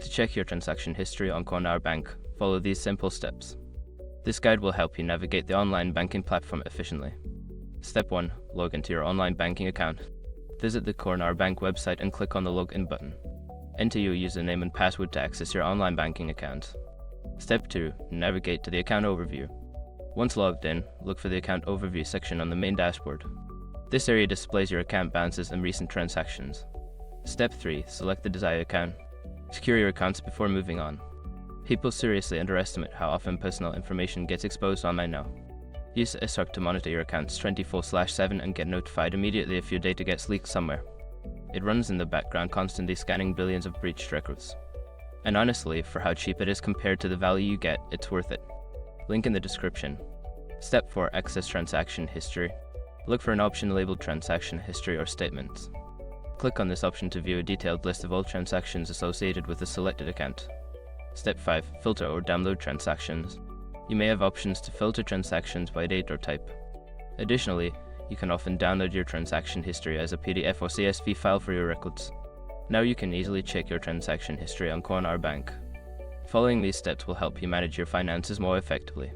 To check your transaction history on Cornèr Bank, follow these simple steps. This guide will help you navigate the online banking platform efficiently. Step 1. Log into your online banking account. Visit the Cornèr Bank website and click on the Login button. Enter your username and password to access your online banking account. Step 2. Navigate to the account overview. Once logged in, look for the account overview section on the main dashboard. This area displays your account balances and recent transactions. Step 3. Select the desired account. Secure your accounts before moving on. People seriously underestimate how often personal information gets exposed online now. Use ISOC to monitor your accounts 24/7 and get notified immediately if your data gets leaked somewhere. It runs in the background, constantly scanning billions of breached records. And honestly, for how cheap it is compared to the value you get, it's worth it. Link in the description. Step 4. Access transaction history. Look for an option labeled Transaction History or Statements. Click on this option to view a detailed list of all transactions associated with the selected account. Step 5. Filter or download transactions. You may have options to filter transactions by date or type. Additionally, you can often download your transaction history as a PDF or CSV file for your records. Now you can easily check your transaction history on Cornèr Bank. Following these steps will help you manage your finances more effectively.